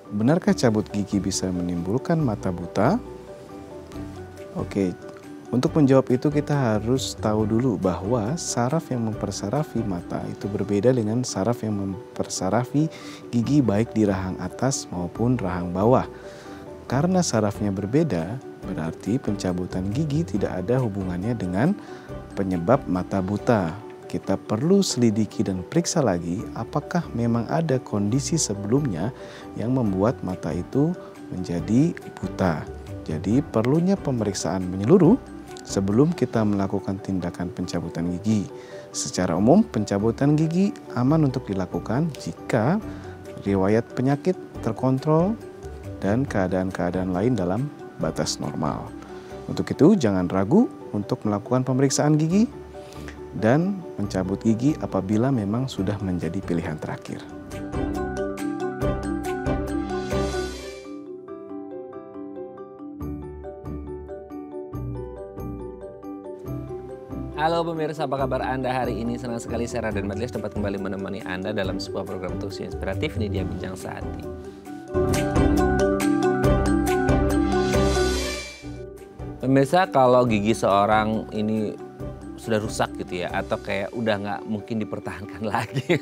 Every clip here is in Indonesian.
benarkah cabut gigi bisa menimbulkan mata buta? Oke, untuk menjawab itu kita harus tahu dulu bahwa saraf yang mempersarafi mata itu berbeda dengan saraf yang mempersarafi gigi baik di rahang atas maupun rahang bawah. Karena sarafnya berbeda, berarti pencabutan gigi tidak ada hubungannya dengan penyebab mata buta. Kita perlu selidiki dan periksa lagi apakah memang ada kondisi sebelumnya yang membuat mata itu menjadi buta. Jadi perlunya pemeriksaan menyeluruh sebelum kita melakukan tindakan pencabutan gigi. Secara umum pencabutan gigi aman untuk dilakukan jika riwayat penyakit terkontrol dan keadaan-keadaan lain dalam batas normal. Untuk itu jangan ragu untuk melakukan pemeriksaan gigi dan mencabut gigi apabila memang sudah menjadi pilihan terakhir. Halo pemirsa, apa kabar Anda hari ini? Senang sekali saya Raden Madlias dapat kembali menemani Anda dalam sebuah program talkshow inspiratif ini dia Bincang Sehati. Pemirsa, kalau gigi seorang ini sudah rusak gitu ya, atau kayak udah nggak mungkin dipertahankan lagi,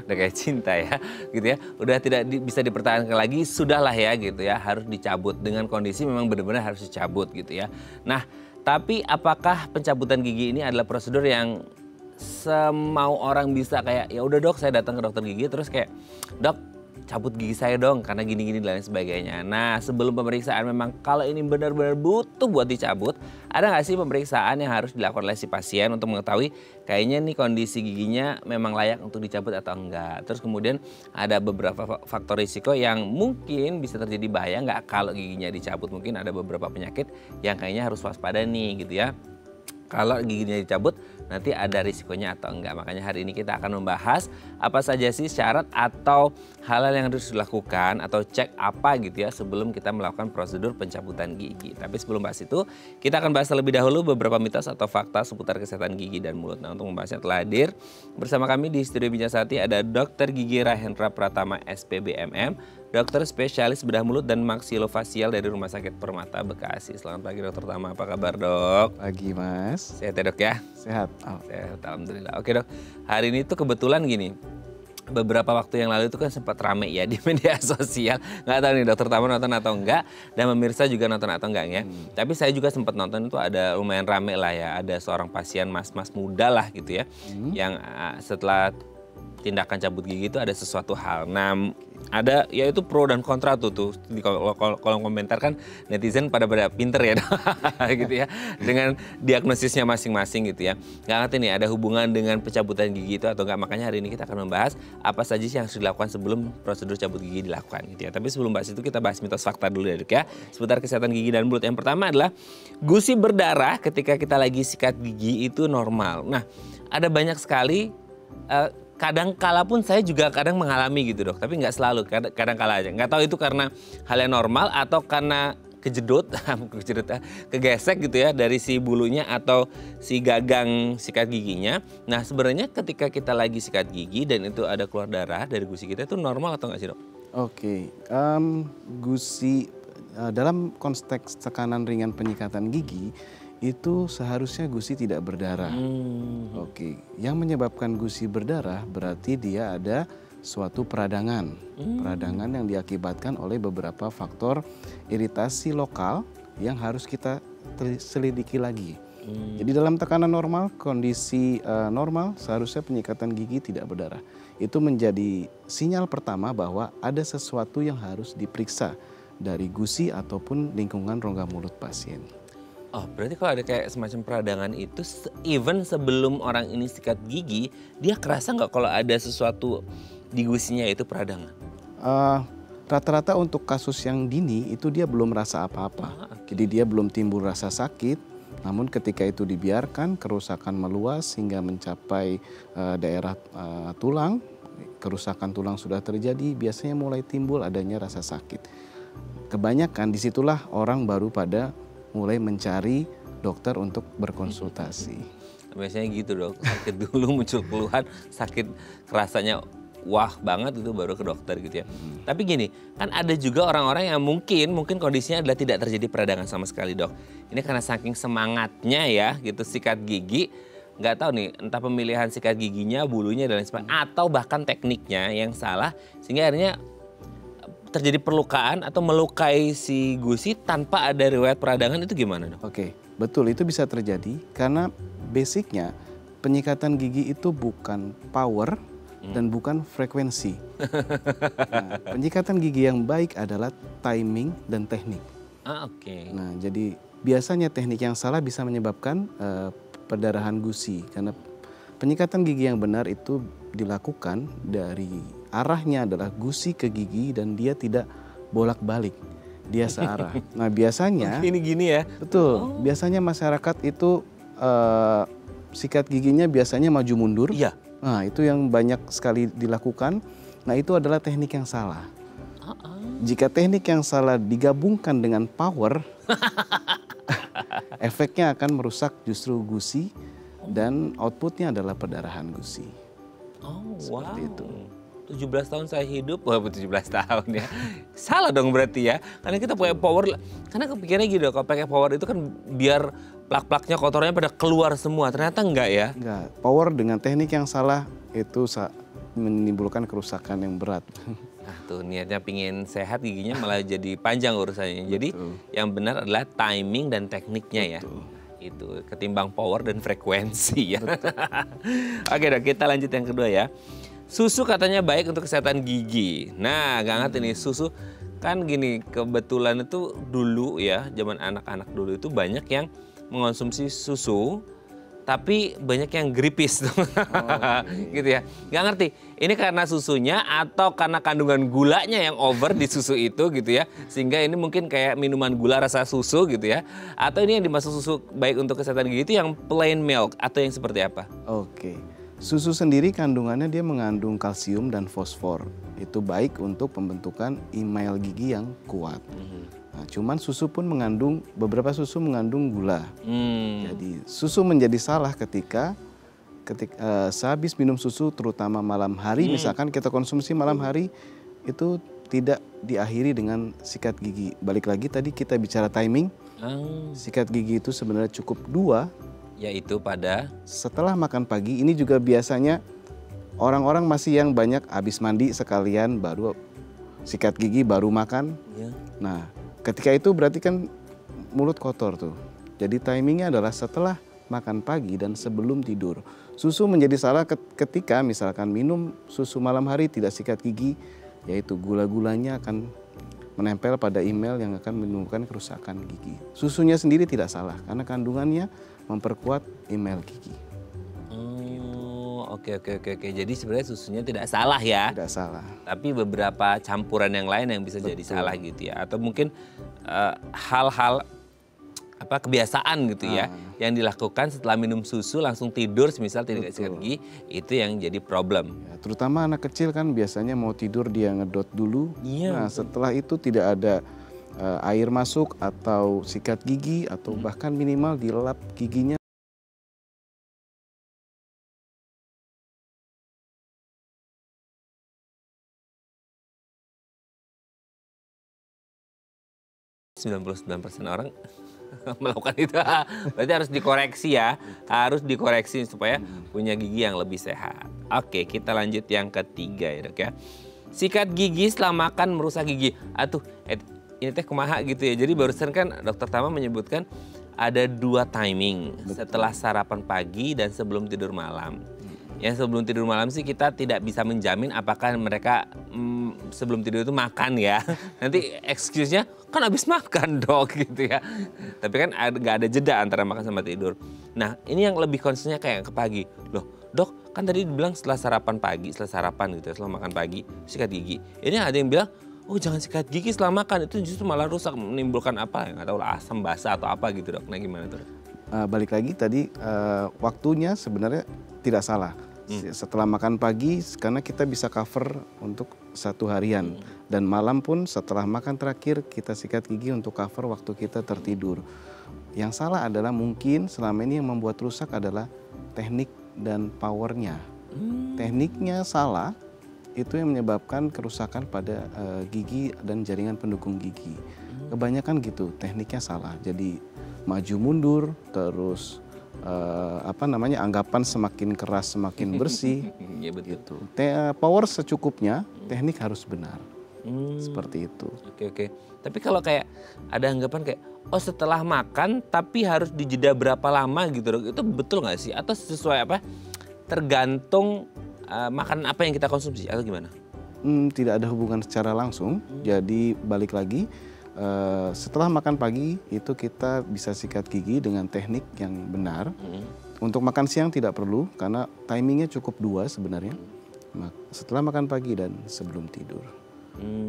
udah kayak cinta ya, gitu ya, udah tidak bisa dipertahankan lagi, sudahlah ya gitu ya, harus dicabut dengan kondisi memang benar-benar harus dicabut gitu ya. Nah, tapi apakah pencabutan gigi ini adalah prosedur yang semau orang bisa kayak ya udah dok saya datang ke dokter gigi terus kayak dok cabut gigi saya dong karena gini-gini dan lain sebagainya. Nah sebelum pemeriksaan memang kalau ini benar-benar butuh buat dicabut, ada nggak sih pemeriksaan yang harus dilakukan oleh si pasien untuk mengetahui kayaknya nih kondisi giginya memang layak untuk dicabut atau enggak. Terus kemudian ada beberapa faktor risiko yang mungkin bisa terjadi bahaya nggak kalau giginya dicabut. Mungkin ada beberapa penyakit yang kayaknya harus waspada nih gitu ya. Kalau giginya dicabut nanti ada risikonya atau enggak. Makanya hari ini kita akan membahas apa saja sih syarat atau hal-hal yang harus dilakukan atau cek apa gitu ya sebelum kita melakukan prosedur pencabutan gigi. Tapi sebelum bahas itu kita akan bahas terlebih dahulu beberapa mitos atau fakta seputar kesehatan gigi dan mulut. Nah untuk membahasnya telah hadir bersama kami di studio Bincang Sehati ada Dr. Gigi Rahendra Pratama SPBMM, dokter spesialis bedah mulut dan maksilofasial dari Rumah Sakit Permata Bekasi. Selamat pagi Dokter Tama, apa kabar dok? Pagi Mas. Sehat ya dok ya? Sehat. Sehat, alhamdulillah. Oke dok, hari ini tuh kebetulan gini, beberapa waktu yang lalu itu kan sempat rame ya di media sosial. Nggak tahu nih Dokter Tama nonton atau enggak, dan pemirsa juga nonton atau enggak ya. Tapi saya juga sempat nonton itu ada lumayan rame lah ya. Ada seorang pasien mas-mas muda lah gitu ya, yang setelah tindakan cabut gigi itu ada sesuatu hal. Nah, ada ya itu pro dan kontra tuh di kolom komentar kan netizen pada pinter ya gitu ya dengan diagnosisnya masing-masing gitu ya. Nggak ngerti nih ada hubungan dengan pencabutan gigi itu atau enggak. Makanya hari ini kita akan membahas apa saja sih yang harus dilakukan sebelum prosedur cabut gigi dilakukan gitu ya. Tapi sebelum bahas itu kita bahas mitos fakta dulu ya dok ya seputar kesehatan gigi dan mulut. Yang pertama adalah gusi berdarah ketika kita lagi sikat gigi itu normal. Nah ada banyak sekali kadang kala pun saya juga kadang mengalami gitu dok, tapi nggak selalu, kadang kala aja. Nggak tahu itu karena hal yang normal atau karena kejedot, kegesek gitu ya dari si bulunya atau si gagang sikat giginya. Nah sebenarnya ketika kita lagi sikat gigi dan itu ada keluar darah dari gusi kita itu normal atau nggak sih dok? Oke, gusi dalam konteks tekanan ringan penyikatan gigi itu seharusnya gusi tidak berdarah. Oke, yang menyebabkan gusi berdarah berarti dia ada suatu peradangan. Peradangan yang diakibatkan oleh beberapa faktor iritasi lokal yang harus kita selidiki lagi. Jadi dalam tekanan normal, kondisi normal seharusnya penyikatan gigi tidak berdarah. Itu menjadi sinyal pertama bahwa ada sesuatu yang harus diperiksa dari gusi ataupun lingkungan rongga mulut pasien. Oh, berarti kalau ada kayak semacam peradangan itu, even sebelum orang ini sikat gigi, dia kerasa nggak kalau ada sesuatu di gusinya itu peradangan? Rata-rata untuk kasus yang dini itu dia belum merasa apa-apa. Jadi dia belum timbul rasa sakit, namun ketika itu dibiarkan, kerusakan meluas hingga mencapai daerah tulang, kerusakan tulang sudah terjadi, biasanya mulai timbul adanya rasa sakit. Kebanyakan disitulah orang baru pada mulai mencari dokter untuk berkonsultasi. Biasanya gitu dok, sakit dulu muncul keluhan, sakit kerasanya wah banget itu baru ke dokter gitu ya. Tapi gini, kan ada juga orang-orang yang mungkin kondisinya adalah tidak terjadi peradangan sama sekali, Dok. Ini karena saking semangatnya ya gitu sikat gigi, nggak tahu nih entah pemilihan sikat giginya, bulunya dan lain sebagainya atau bahkan tekniknya yang salah sehingga akhirnya terjadi perlukaan atau melukai si gusi tanpa ada riwayat peradangan itu gimana, Dok? Oke, betul itu bisa terjadi karena basicnya penyikatan gigi itu bukan power dan bukan frekuensi. Nah, penyikatan gigi yang baik adalah timing dan teknik. Oke. Nah, jadi biasanya teknik yang salah bisa menyebabkan perdarahan gusi karena penyikatan gigi yang benar itu dilakukan dari arahnya adalah gusi ke gigi dan dia tidak bolak-balik, dia searah. Nah, biasanya Gini ya. betul, biasanya masyarakat itu sikat giginya biasanya maju mundur. Iya. Nah, itu yang banyak sekali dilakukan. Nah, itu adalah teknik yang salah. Jika teknik yang salah digabungkan dengan power, efeknya akan merusak justru gusi dan outputnya adalah perdarahan gusi. Oh, Seperti wow. itu. 17 tahun saya hidup, wah 17 tahun ya. Salah dong berarti ya. Karena kita pakai power, karena kepikirannya gitu, kalau pakai power itu kan biar plak-plaknya kotornya pada keluar semua. Ternyata enggak ya. Enggak, power dengan teknik yang salah itu menimbulkan kerusakan yang berat. Nah tuh niatnya pingin sehat giginya malah jadi panjang urusannya. Jadi yang benar adalah timing dan tekniknya ya. Itu ketimbang power dan frekuensi ya. Oke Dok, kita lanjut yang kedua ya. Susu katanya baik untuk kesehatan gigi. Nah, gak ngerti nih susu kan gini, kebetulan itu dulu ya, zaman anak-anak dulu itu banyak yang mengonsumsi susu, tapi banyak yang gripis tuh. Gitu ya. Gak ngerti, ini karena susunya atau karena kandungan gulanya yang over di susu itu gitu ya. Sehingga ini mungkin kayak minuman gula rasa susu gitu ya. Atau ini yang dimaksud susu baik untuk kesehatan gigi itu yang plain milk atau yang seperti apa? Oke. Susu sendiri kandungannya dia mengandung kalsium dan fosfor. Itu baik untuk pembentukan email gigi yang kuat. Nah, cuman susu pun beberapa susu mengandung gula. Jadi susu menjadi salah ketika sehabis minum susu terutama malam hari, misalkan kita konsumsi malam hari itu tidak diakhiri dengan sikat gigi. Balik lagi tadi kita bicara timing. Sikat gigi itu sebenarnya cukup 2. Yaitu pada Setelah makan pagi, ini juga biasanya orang-orang masih yang banyak habis mandi sekalian baru sikat gigi baru makan. Nah, ketika itu berarti kan mulut kotor tuh. Jadi timingnya adalah setelah makan pagi dan sebelum tidur. Susu menjadi salah ketika misalkan minum susu malam hari tidak sikat gigi, yaitu gula-gulanya akan menempel pada email yang akan menimbulkan kerusakan gigi. Susunya sendiri tidak salah karena kandungannya memperkuat email gigi. Oke. Jadi sebenarnya susunya tidak salah ya. Tidak salah. Tapi beberapa campuran yang lain yang bisa jadi salah gitu ya. Atau mungkin hal-hal kebiasaan gitu ya yang dilakukan setelah minum susu langsung tidur semisal tidak sikat gigi, itu yang jadi problem. Ya, terutama anak kecil kan biasanya mau tidur dia ngedot dulu. Iya. Nah, setelah itu tidak ada air masuk atau sikat gigi atau bahkan minimal dilap giginya. %99 orang melakukan itu. Berarti harus dikoreksi ya. Harus dikoreksi supaya punya gigi yang lebih sehat. Oke, kita lanjut yang ketiga ya Dok ya. Sikat gigi setelah makan merusak gigi. Ini teh kumaha gitu ya. Jadi barusan kan Dokter Tama menyebutkan ada 2 timing. Setelah sarapan pagi dan sebelum tidur malam. Yang sebelum tidur malam sih kita tidak bisa menjamin apakah mereka sebelum tidur itu makan ya. Nanti excuse-nya kan habis makan Dok gitu ya. Tapi kan nggak ada jeda antara makan sama tidur. Nah ini yang lebih concernnya kayak ke pagi. Loh Dok kan tadi dibilang setelah sarapan pagi, setelah makan pagi sikat gigi. Ini ada yang bilang oh jangan sikat gigi setelah makan, itu justru malah rusak, menimbulkan apa, nggak tahu lah asam basa atau apa gitu Dok. Nah gimana tuh? Balik lagi tadi waktunya sebenarnya tidak salah. Setelah makan pagi karena kita bisa cover untuk 1 harian. Dan malam pun setelah makan terakhir kita sikat gigi untuk cover waktu kita tertidur. Yang salah adalah mungkin selama ini yang membuat rusak adalah teknik dan powernya. Tekniknya salah, itu yang menyebabkan kerusakan pada gigi dan jaringan pendukung gigi. Kebanyakan gitu, tekniknya salah. Jadi maju mundur, terus anggapan semakin keras semakin bersih. Iya betul. Gitu. Power secukupnya, teknik harus benar. Seperti itu. Oke. Tapi kalau kayak ada anggapan kayak, oh setelah makan tapi harus dijeda berapa lama gitu dok, itu betul nggak sih? Atau sesuai apa? Tergantung makanan apa yang kita konsumsi atau gimana? Tidak ada hubungan secara langsung. Jadi balik lagi, setelah makan pagi itu kita bisa sikat gigi dengan teknik yang benar. Untuk makan siang tidak perlu karena timingnya cukup 2 sebenarnya. Setelah makan pagi dan sebelum tidur.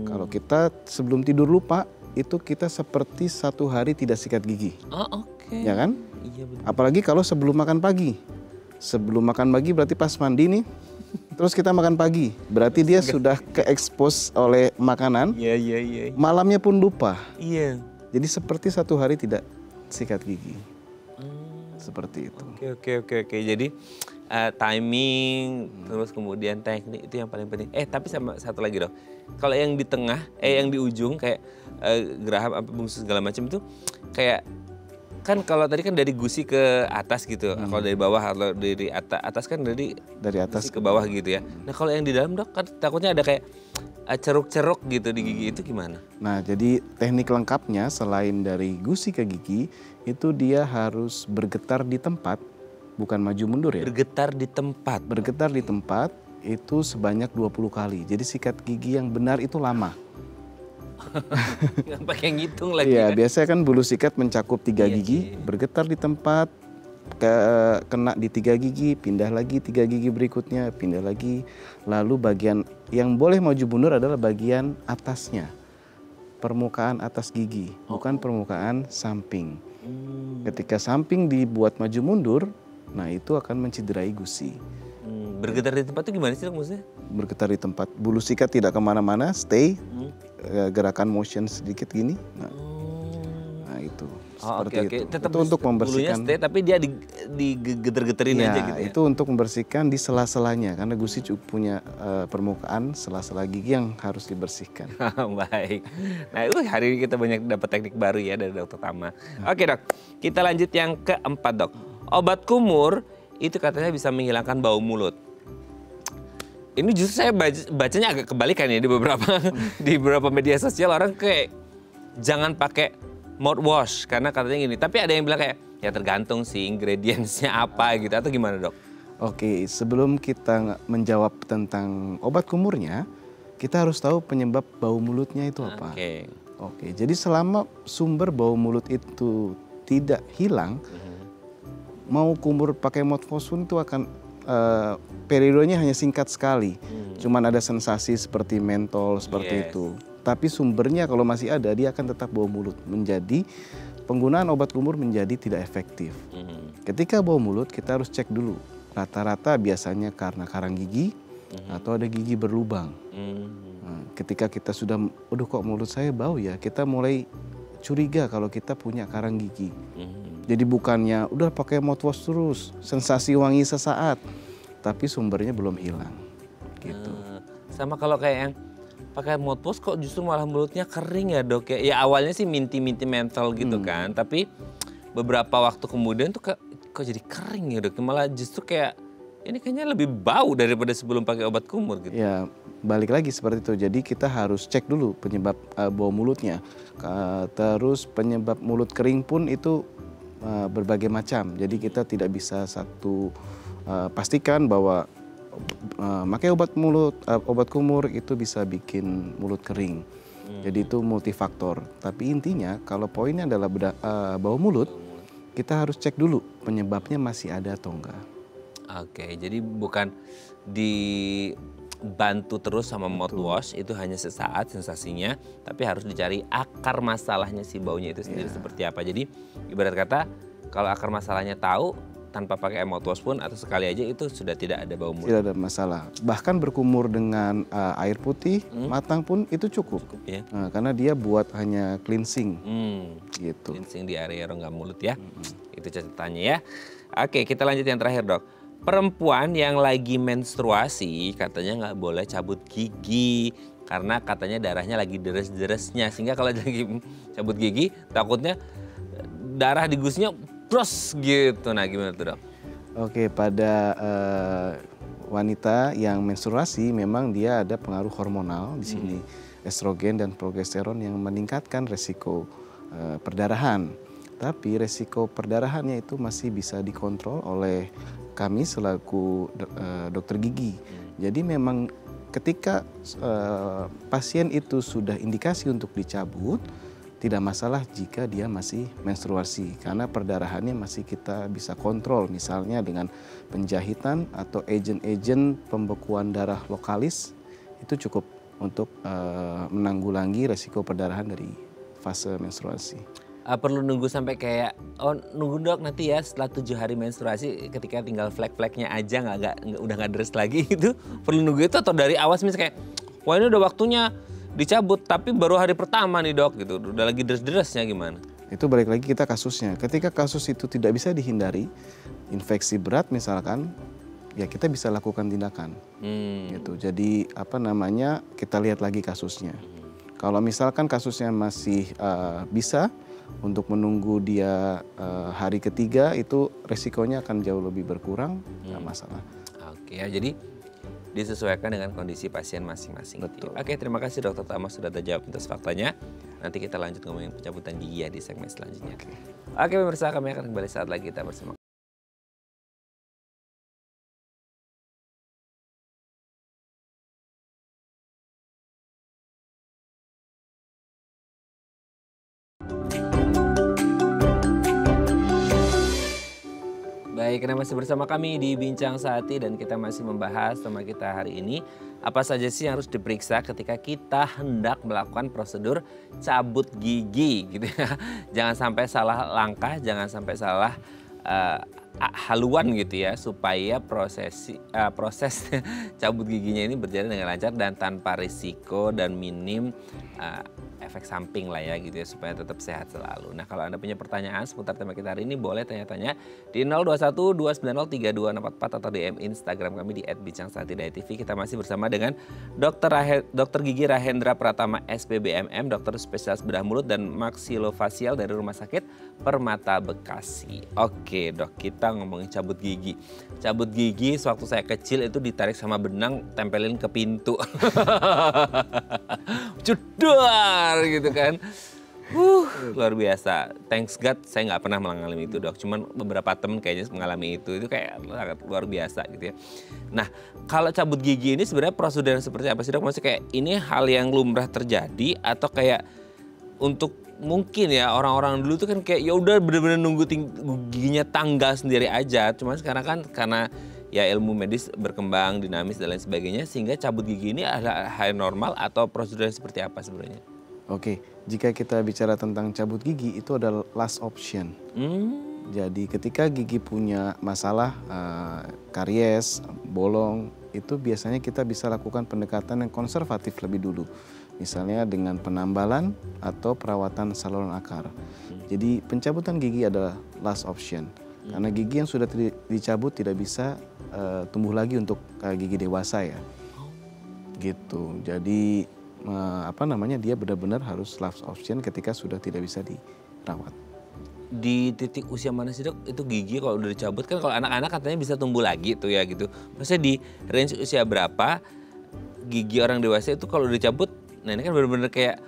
Kalau kita sebelum tidur lupa, itu kita seperti 1 hari tidak sikat gigi. Oh oke. Ya kan? Iya betul. Apalagi kalau sebelum makan pagi. Sebelum makan pagi berarti pas mandi nih, terus kita makan pagi. Berarti dia sudah ke-expose oleh makanan. Iya. Malamnya pun lupa. Iya. Jadi seperti 1 hari tidak sikat gigi. Seperti itu. Oke. Jadi timing, terus kemudian teknik itu yang paling penting. Tapi sama satu lagi dok. Kalau yang di tengah, yang di ujung kayak geraham, bungsu segala macam itu kayak kan kalau tadi kan dari gusi ke atas gitu. Kalau dari bawah atau dari atas kan dari atas gusi ke bawah gitu ya. Nah kalau yang di dalam dok kan takutnya ada kayak ceruk-ceruk gitu di gigi itu gimana? Nah jadi teknik lengkapnya selain dari gusi ke gigi itu dia harus bergetar di tempat, bukan maju mundur ya. Bergetar di tempat? Bergetar di tempat itu sebanyak 20 kali. Jadi sikat gigi yang benar itu lama. Nggak pakai ngitung lagi Iya, kan? biasanya kan bulu sikat mencakup 3 gigi, bergetar di tempat, kena di 3 gigi, pindah lagi 3 gigi berikutnya, pindah lagi. Lalu bagian yang boleh maju mundur adalah bagian atasnya, permukaan atas gigi, bukan permukaan samping. Ketika samping dibuat maju mundur, nah itu akan mencederai gusi. Bergetar di tempat itu gimana sih dok maksudnya? Bergetar di tempat, bulu sikat tidak kemana-mana, stay, gerakan motion sedikit gini. Nah itu, seperti itu. Tetap itu untuk membersihkan. Bulunya stay, tapi dia digeter-geterin aja gitu ya? Itu untuk membersihkan di sela-selanya, karena gusi punya permukaan sela-sela gigi yang harus dibersihkan. Baik. Nah hari ini kita banyak dapat teknik baru ya dari dokter Tama. Oke dok, kita lanjut yang keempat dok. Obat kumur itu katanya bisa menghilangkan bau mulut. Ini justru saya bacanya agak kebalikan ya di beberapa media sosial orang kayak jangan pakai mouthwash karena katanya gini. Tapi ada yang bilang kayak ya tergantung sih ingredientsnya apa gitu atau gimana dok? Oke, sebelum kita menjawab tentang obat kumurnya, kita harus tahu penyebab bau mulutnya itu apa. Oke, jadi selama sumber bau mulut itu tidak hilang, mau kumur pakai mouthwash pun itu akan periodenya hanya singkat sekali. Cuman ada sensasi seperti mentol seperti itu. Tapi sumbernya kalau masih ada dia akan tetap bau mulut. Menjadi penggunaan obat kumur menjadi tidak efektif. Ketika bau mulut kita harus cek dulu. Rata-rata biasanya karena karang gigi atau ada gigi berlubang. Nah, ketika kita sudah, aduh kok mulut saya bau ya, kita mulai curiga kalau kita punya karang gigi. Jadi bukannya udah pakai mouthwash terus, sensasi wangi sesaat, tapi sumbernya belum hilang. Gitu. Sama kalau kayak yang pakai mouthwash kok justru malah mulutnya kering ya dok ya. Ya awalnya sih minti-minti mentol gitu kan, tapi beberapa waktu kemudian tuh kok jadi kering ya dok. Malah justru kayak ini kayaknya lebih bau daripada sebelum pakai obat kumur gitu. Ya balik lagi seperti itu. Jadi kita harus cek dulu penyebab bau mulutnya. Terus penyebab mulut kering pun itu berbagai macam. Jadi kita tidak bisa pastikan bahwa pakai obat kumur itu bisa bikin mulut kering. Jadi itu multifaktor. Tapi intinya kalau poinnya adalah bau mulut, kita harus cek dulu penyebabnya masih ada atau enggak. Oke, jadi bukan dibantu terus sama mouthwash, itu hanya sesaat sensasinya, tapi harus dicari akar masalahnya si baunya itu sendiri seperti apa. Jadi ibarat kata kalau akar masalahnya tahu, tanpa pakai mouthwash pun atau sekali aja itu sudah tidak ada bau mulut. Tidak ada masalah. Bahkan berkumur dengan air putih, matang pun itu cukup. Ya? Karena dia buat hanya cleansing. Gitu. Cleansing di area rongga mulut ya. Itu catatannya ya. Oke, kita lanjut yang terakhir dok. perempuan yang lagi menstruasi katanya nggak boleh cabut gigi karena katanya darahnya lagi deres-deresnya, sehingga kalau lagi cabut gigi takutnya darah di gusinya bros gitu. Nah gimana tuh dok? Oke, pada wanita yang menstruasi memang dia ada pengaruh hormonal di sini, estrogen dan progesteron yang meningkatkan resiko perdarahan. Tapi resiko perdarahannya itu masih bisa dikontrol oleh kami selaku dokter gigi. Jadi memang ketika pasien itu sudah indikasi untuk dicabut, tidak masalah jika dia masih menstruasi karena perdarahannya masih kita bisa kontrol, misalnya dengan penjahitan atau agen-agen pembekuan darah lokalis itu cukup untuk menanggulangi resiko perdarahan dari fase menstruasi. Perlu nunggu sampai kayak, oh nunggu dok nanti ya setelah 7 hari menstruasi ketika tinggal flek-fleknya aja udah nggak deres lagi itu, perlu nunggu itu atau dari awal misalnya kayak, wah ini udah waktunya dicabut tapi baru hari pertama nih dok gitu, udah lagi deres-deresnya gimana? Itu balik lagi kita kasusnya, ketika kasus itu tidak bisa dihindari, infeksi berat misalkan, ya kita bisa lakukan tindakan. Gitu. Jadi apa namanya, kita lihat lagi kasusnya. Kalau misalkan kasusnya masih bisa, untuk menunggu dia hari ketiga itu resikonya akan jauh lebih berkurang, nggak masalah. Oke ya, jadi disesuaikan dengan kondisi pasien masing-masing. Betul. Oke, terima kasih Dokter Thomas sudah terjawab atas faktanya. Nanti kita lanjut ngomongin pencabutan gigi ya di segmen selanjutnya. Oke pemirsa, kami akan kembali saat lagi kita bersama. Baik, Anda masih bersama kami di Bincang Sehati dan kita masih membahas tema kita hari ini. Apa saja sih yang harus diperiksa ketika kita hendak melakukan prosedur cabut gigi gitu ya. Jangan sampai salah langkah, jangan sampai salah haluan gitu ya, supaya proses cabut giginya ini berjalan dengan lancar dan tanpa risiko dan minim efek samping lah ya gitu ya, supaya tetap sehat selalu. Nah kalau Anda punya pertanyaan seputar tema kita hari ini boleh tanya-tanya di 0212903264 atau DM Instagram kami di @bincangsahatidayatv. Kita masih bersama dengan Dr. Gigi Rahendra Pratama SPBMM, dokter spesialis bedah mulut dan maksilofasial dari Rumah Sakit Permata Bekasi. Oke dok, kita ngomongin cabut gigi. Cabut gigi sewaktu saya kecil itu ditarik sama benang, tempelin ke pintu. Cudar gitu kan. Luar biasa. Thanks God saya nggak pernah mengalami itu dok. Cuman beberapa temen kayaknya mengalami itu. Itu kayak luar biasa gitu ya. Nah kalau cabut gigi ini sebenarnya prosedur seperti apa sih dok? Maksudnya kayak ini hal yang lumrah terjadi atau kayak untuk mungkin ya orang-orang dulu tuh kan kayak ya udah bener-bener nunggu giginya tanggal sendiri aja. Cuman sekarang kan karena ya ilmu medis berkembang, dinamis dan lain sebagainya, sehingga cabut gigi ini adalah hal normal atau prosedurnya seperti apa sebenarnya? Oke, jika kita bicara tentang cabut gigi itu adalah last option. Jadi ketika gigi punya masalah karies, bolong, itu biasanya kita bisa lakukan pendekatan yang konservatif lebih dulu. Misalnya dengan penambalan atau perawatan saluran akar. Jadi pencabutan gigi adalah last option. Karena gigi yang sudah dicabut tidak bisa tumbuh lagi untuk gigi dewasa ya. Gitu. Jadi dia benar-benar harus last option ketika sudah tidak bisa dirawat. Di titik usia mana sih dok itu gigi kalau udah dicabut? Kan kalau anak-anak katanya bisa tumbuh lagi tuh ya gitu. Maksudnya di range usia berapa gigi orang dewasa itu kalau udah dicabut? Nah ini kan benar-benar kayak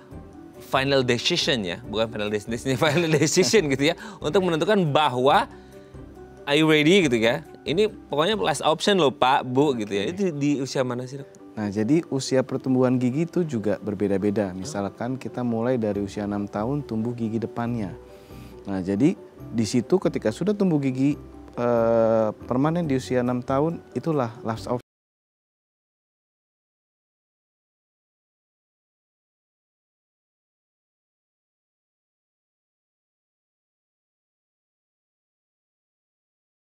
final decision ya, bukan final destination, final decision gitu ya, untuk menentukan bahwa are you ready gitu ya. Ini pokoknya last option loh Pak, Bu gitu ya. Itu di usia mana sih dok? Nah jadi usia pertumbuhan gigi itu juga berbeda-beda. Misalkan kita mulai dari usia 6 tahun tumbuh gigi depannya. Nah jadi di situ ketika sudah tumbuh gigi permanen di usia 6 tahun itulah last option.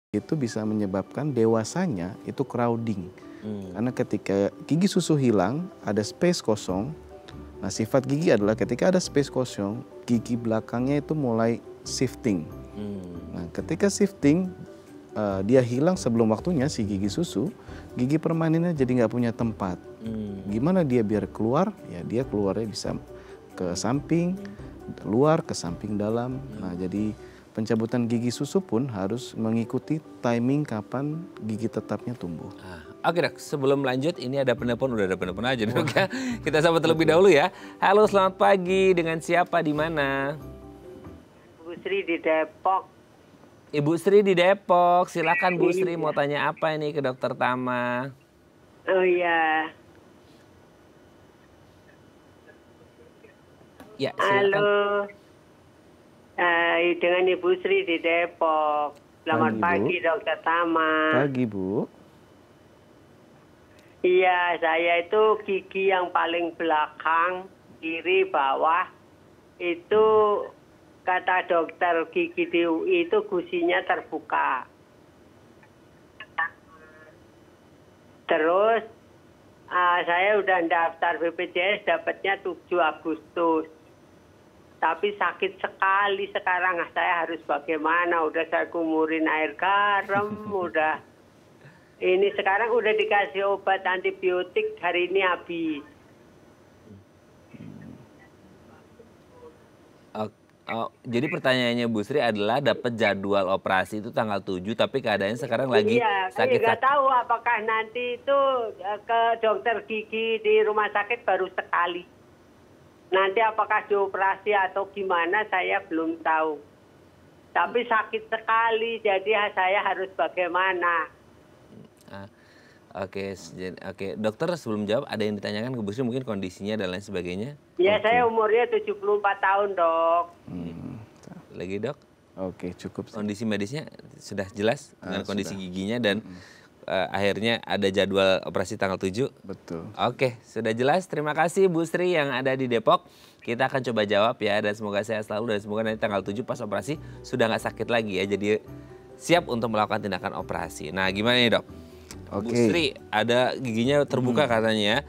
Itu bisa menyebabkan dewasanya itu crowding. Karena ketika gigi susu hilang, ada space kosong. Nah sifat gigi adalah ketika ada space kosong, gigi belakangnya itu mulai shifting. Nah ketika shifting, dia hilang sebelum waktunya si gigi susu, gigi permanennya jadi nggak punya tempat. Gimana dia biar keluar? Ya dia keluarnya bisa ke samping, luar, ke samping dalam. Nah jadi pencabutan gigi susu pun harus mengikuti timing kapan gigi tetapnya tumbuh. Oke dok, sebelum lanjut ini ada penelpon, udah ada penelpon aja dok ya. Kita sambut terlebih dahulu ya. Halo, selamat pagi, dengan siapa, di mana? Bu Sri di Depok. Ibu Sri di Depok, silakan Bu Sri, mau tanya apa ini ke dokter Tama? Oh iya. Ya, silakan. Halo. Dengan Ibu Sri di Depok. Selamat pagi, Dokter Tama. Pagi Bu. Iya, saya itu gigi yang paling belakang, kiri bawah, itu kata dokter gigi di UI itu gusinya terbuka. Terus saya udah daftar BPJS, dapatnya 7 Agustus. Tapi sakit sekali sekarang, saya harus bagaimana? Udah saya kumurin air garam, udah. Ini sekarang udah dikasih obat antibiotik, hari ini habis. Jadi pertanyaannya Bu Sri adalah dapat jadwal operasi itu tanggal 7, tapi keadaannya sekarang lagi sakit. Iya, nggak tahu apakah nanti itu ke dokter gigi di rumah sakit baru sekali. Nanti apakah dioperasi atau gimana saya belum tahu. Tapi sakit sekali, jadi saya harus bagaimana? Oke, dokter sebelum jawab ada yang ditanyakan ke Bu Sri mungkin kondisinya dan lain sebagainya? Ya, saya umurnya 74 tahun, Dok. Lagi dok? Oke, cukup. Kondisi medisnya sudah jelas dengan kondisi giginya dan akhirnya ada jadwal operasi tanggal 7. Betul. Oke, sudah jelas. Terima kasih Bu Sri yang ada di Depok. Kita akan coba jawab ya, dan semoga sehat selalu dan semoga nanti tanggal 7 pas operasi sudah nggak sakit lagi ya. Jadi siap untuk melakukan tindakan operasi. Nah, gimana nih dok? Bu Sri ada giginya terbuka katanya ya.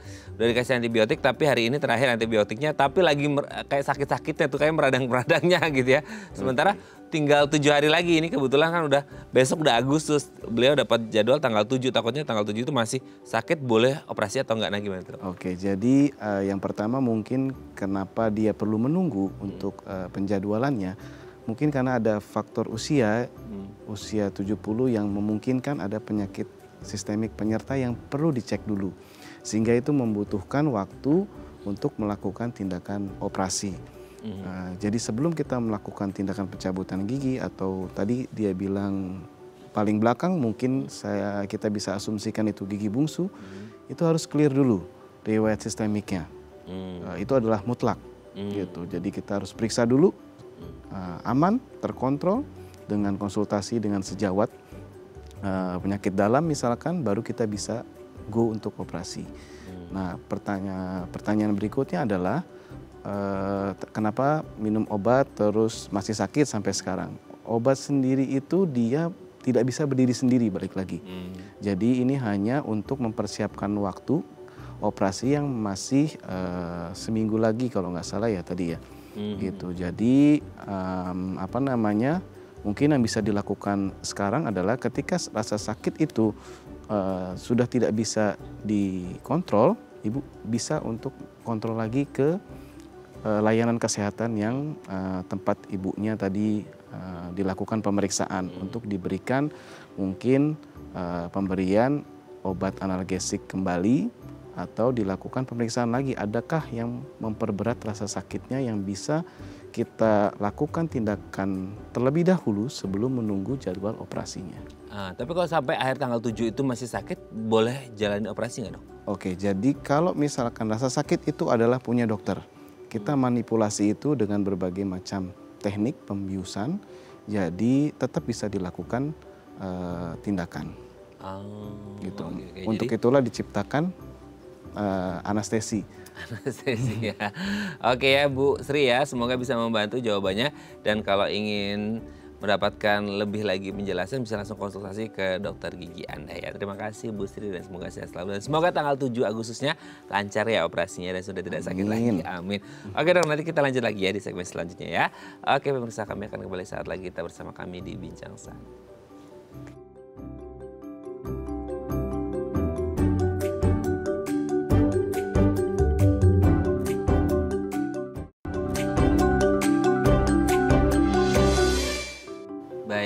Udah dikasih antibiotik tapi hari ini terakhir antibiotiknya, tapi lagi kayak sakit-sakitnya tuh, kayak meradang-meradangnya gitu ya. Sementara tinggal 7 hari lagi, ini kebetulan kan udah besok udah Agustus. Beliau dapat jadwal tanggal 7, takutnya tanggal 7 itu masih sakit, boleh operasi atau enggak, nah gimana tuh? Oke, jadi yang pertama mungkin kenapa dia perlu menunggu untuk penjadwalannya. Mungkin karena ada faktor usia, usia 70 yang memungkinkan ada penyakit sistemik penyerta yang perlu dicek dulu. Sehingga itu membutuhkan waktu untuk melakukan tindakan operasi. Jadi sebelum kita melakukan tindakan pencabutan gigi atau tadi dia bilang paling belakang, mungkin kita bisa asumsikan itu gigi bungsu, itu harus clear dulu riwayat sistemiknya. Itu adalah mutlak gitu. Jadi kita harus periksa dulu aman, terkontrol dengan konsultasi dengan sejawat penyakit dalam misalkan, baru kita bisa go untuk operasi. Nah, pertanyaan berikutnya adalah kenapa minum obat terus masih sakit sampai sekarang? Obat sendiri itu dia tidak bisa berdiri sendiri, balik lagi. Jadi ini hanya untuk mempersiapkan waktu operasi yang masih seminggu lagi kalau nggak salah ya tadi ya. Gitu. Jadi mungkin yang bisa dilakukan sekarang adalah ketika rasa sakit itu sudah tidak bisa dikontrol, Ibu bisa untuk kontrol lagi ke layanan kesehatan yang tempat ibunya tadi dilakukan pemeriksaan untuk diberikan mungkin pemberian obat analgesik kembali atau dilakukan pemeriksaan lagi adakah yang memperberat rasa sakitnya yang bisa kita lakukan tindakan terlebih dahulu sebelum menunggu jadwal operasinya. Tapi kalau sampai akhir tanggal 7 itu masih sakit, boleh jalani operasi nggak dok? Oke, jadi kalau misalkan rasa sakit itu adalah punya dokter. Kita manipulasi itu dengan berbagai macam teknik pembiusan, jadi tetap bisa dilakukan tindakan. Gitu. Okay. Untuk itulah diciptakan anestesi. Anestesi ya. Oke ya Bu Sri ya, semoga bisa membantu jawabannya. Dan kalau ingin mendapatkan lebih lagi penjelasan bisa langsung konsultasi ke dokter gigi Anda ya. Terima kasih Bu Sri dan semoga sehat selalu. Dan semoga tanggal 7 Agustusnya lancar ya operasinya dan sudah tidak sakit lagi. Amin. Oke dok, nanti kita lanjut lagi ya di segmen selanjutnya ya. Oke pemirsa, kami akan kembali saat lagi, kita bersama kami di Bincang Sehat.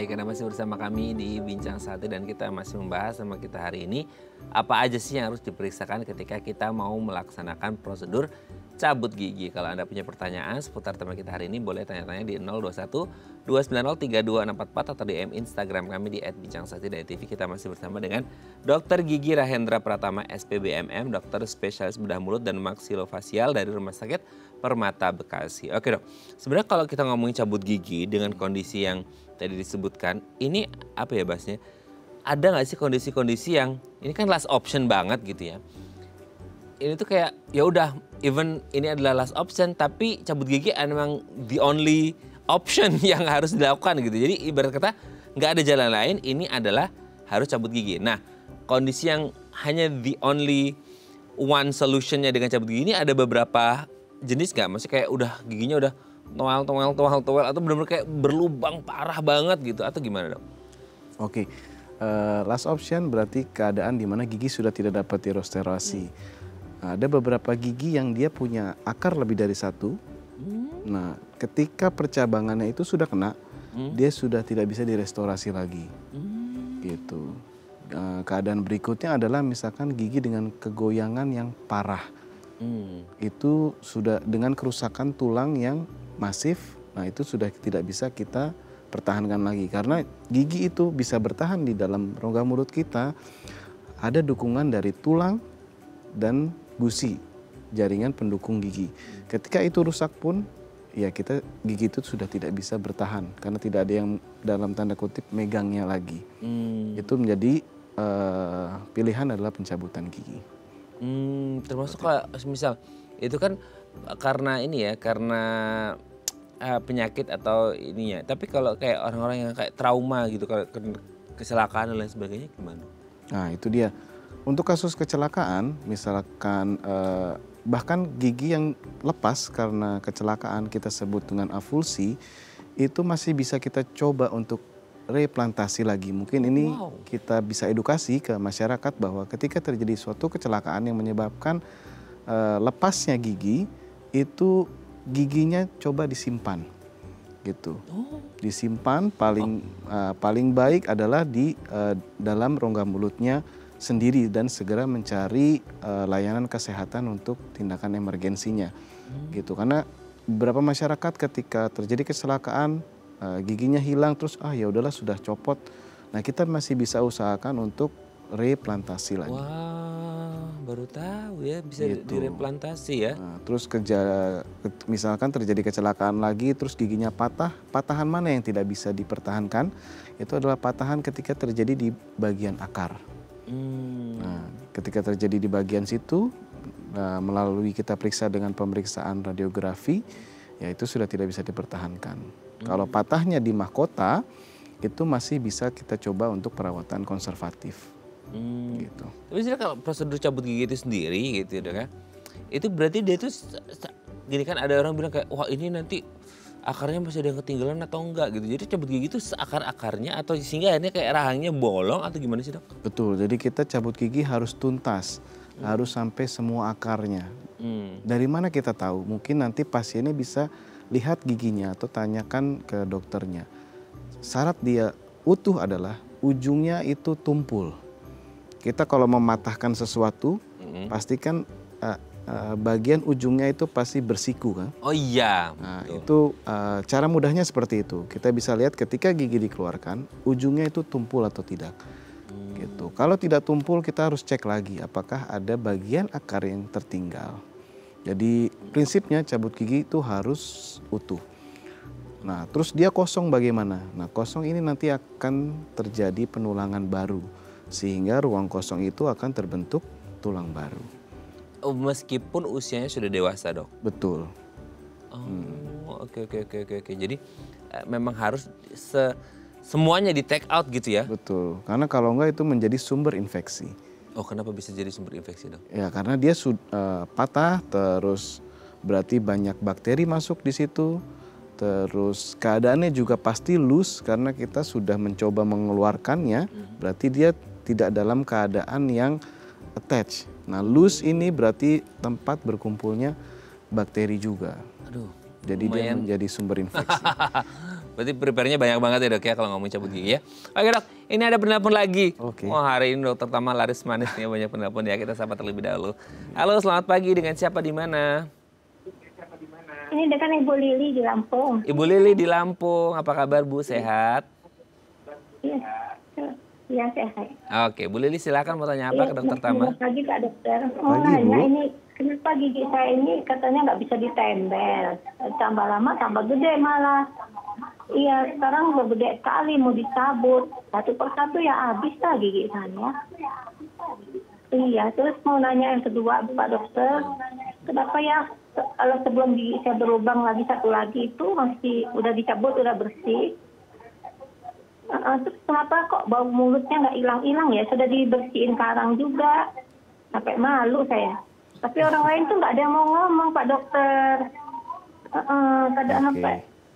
Hai, karena masih bersama kami di Bincang Sate dan kita masih membahas sama kita hari ini apa aja sih yang harus diperiksakan ketika kita mau melaksanakan prosedur cabut gigi. Kalau Anda punya pertanyaan seputar tema kita hari ini boleh tanya-tanya di 021 290 3244 atau DM Instagram kami di @bincangsatetv. Kita masih bersama dengan Dr. Gigi Rahendra Pratama SPBMM, dokter spesialis bedah mulut dan maksilofasial dari Rumah Sakit Permata Bekasi. Oke dok, sebenarnya kalau kita ngomongin cabut gigi dengan kondisi yang tadi disebutkan, ini apa ya bahasnya? Ada nggak sih kondisi-kondisi yang ini kan last option banget gitu ya? Ini tuh kayak ya udah, even ini adalah last option, tapi cabut gigi memang the only option yang harus dilakukan gitu. Jadi ibarat kata nggak ada jalan lain, ini adalah harus cabut gigi. Nah, kondisi yang hanya the only one solutionnya dengan cabut gigi ini ada beberapa jenis nggak? Maksudnya kayak udah giginya udah toel atau benar-benar kayak berlubang parah banget gitu atau gimana dok? Oke, last option berarti keadaan di mana gigi sudah tidak dapat direstorasi. Ada beberapa gigi yang dia punya akar lebih dari satu. Nah, ketika percabangannya itu sudah kena, dia sudah tidak bisa direstorasi lagi. Gitu. Keadaan berikutnya adalah misalkan gigi dengan kegoyangan yang parah. Itu sudah dengan kerusakan tulang yang masif. Nah, itu sudah tidak bisa kita pertahankan lagi karena gigi itu bisa bertahan di dalam rongga mulut kita. Ada dukungan dari tulang dan gusi, jaringan pendukung gigi. Ketika itu rusak pun ya gigi itu sudah tidak bisa bertahan karena tidak ada yang dalam tanda kutip megangnya lagi. Itu menjadi pilihan adalah pencabutan gigi. Termasuk kayak misal itu kan karena ini ya, karena penyakit atau ininya. Tapi kalau kayak orang-orang yang kayak trauma gitu, kalau kecelakaan dan lain sebagainya gimana? Nah itu dia. Untuk kasus kecelakaan, misalkan bahkan gigi yang lepas karena kecelakaan kita sebut dengan avulsi, itu masih bisa kita coba untuk replantasi lagi. Mungkin ini kita bisa edukasi ke masyarakat bahwa ketika terjadi suatu kecelakaan yang menyebabkan lepasnya gigi, itu giginya coba disimpan, gitu. Disimpan paling baik adalah di dalam rongga mulutnya sendiri dan segera mencari layanan kesehatan untuk tindakan emergensinya, gitu. Karena beberapa masyarakat ketika terjadi kecelakaan giginya hilang terus ya udahlah sudah copot. Nah kita masih bisa usahakan untuk replantasi lagi. Wah, baru tahu ya bisa direplantasi ya. Nah, terus misalkan terjadi kecelakaan lagi terus giginya patah, patahan mana yang tidak bisa dipertahankan? Itu adalah patahan ketika terjadi di bagian akar. Nah, ketika terjadi di bagian situ, melalui kita periksa dengan pemeriksaan radiografi, ya itu sudah tidak bisa dipertahankan. Kalau patahnya di mahkota, itu masih bisa kita coba untuk perawatan konservatif. Gitu. Tapi sebenarnya kalau prosedur cabut gigi itu sendiri gitu ya kan, itu berarti dia itu gini kan, ada orang bilang kayak wah ini nanti akarnya masih ada yang ketinggalan atau enggak gitu. Jadi cabut gigi itu seakar-akarnya atau sehingga akhirnya kayak rahangnya bolong atau gimana sih dok? Betul, jadi kita cabut gigi harus tuntas, harus sampai semua akarnya. Dari mana kita tahu? Mungkin nanti pasiennya bisa lihat giginya atau tanyakan ke dokternya. Syarat dia utuh adalah ujungnya itu tumpul. Kita kalau mematahkan sesuatu, pastikan bagian ujungnya itu pasti bersiku kan? Oh iya. Nah, itu cara mudahnya seperti itu. Kita bisa lihat ketika gigi dikeluarkan, ujungnya itu tumpul atau tidak. Gitu. Kalau tidak tumpul, kita harus cek lagi apakah ada bagian akar yang tertinggal. Jadi prinsipnya cabut gigi itu harus utuh. Nah, terus dia kosong bagaimana? Nah, kosong ini nanti akan terjadi penulangan baru. Sehingga ruang kosong itu akan terbentuk tulang baru. Meskipun usianya sudah dewasa dok? Betul. Oke. Jadi memang harus semuanya di take out gitu ya? Betul, karena kalau enggak itu menjadi sumber infeksi. Oh kenapa bisa jadi sumber infeksi dok? Ya karena dia patah, terus berarti banyak bakteri masuk di situ. Terus keadaannya juga pasti loose karena kita sudah mencoba mengeluarkannya, berarti dia tidak dalam keadaan yang attach. Nah loose ini berarti tempat berkumpulnya bakteri juga. Aduh. Jadi dia menjadi sumber infeksi. Berarti prepare-nya banyak banget ya dok ya kalau ngomong cabut gigi ya. Oke dok, ini ada penelpon lagi. Oke. Oh hari ini dokter Tama laris manis nih banyak penelpon ya. Kita sapa terlebih dahulu. Halo selamat pagi, dengan siapa di mana? Ini dengan Ibu Lili di Lampung. Ibu Lili di Lampung, apa kabar Bu, sehat? Iya, iya sehat. Oke, Bu Lili silakan mau tanya apa ke dokter Tama? Selamat pagi Pak Dokter. Mau Pagi, nanya Bu. ini kenapa gigi saya ini katanya nggak bisa ditempel. Tambah lama tambah gede malah. Iya, sekarang udah gede sekali mau dicabut. Satu persatu ya habis lah gigi saya. Iya, terus mau nanya yang kedua Pak Dokter. Kenapa ya kalau sebelum gigi saya berlubang lagi satu lagi itu masih udah dicabut, udah bersih. Terus kenapa kok bau mulutnya nggak hilang-hilang ya? Sudah dibersihin karang juga. Sampai malu saya. Tapi orang lain tuh nggak ada yang mau ngomong Pak Dokter. Kadang Oke. apa?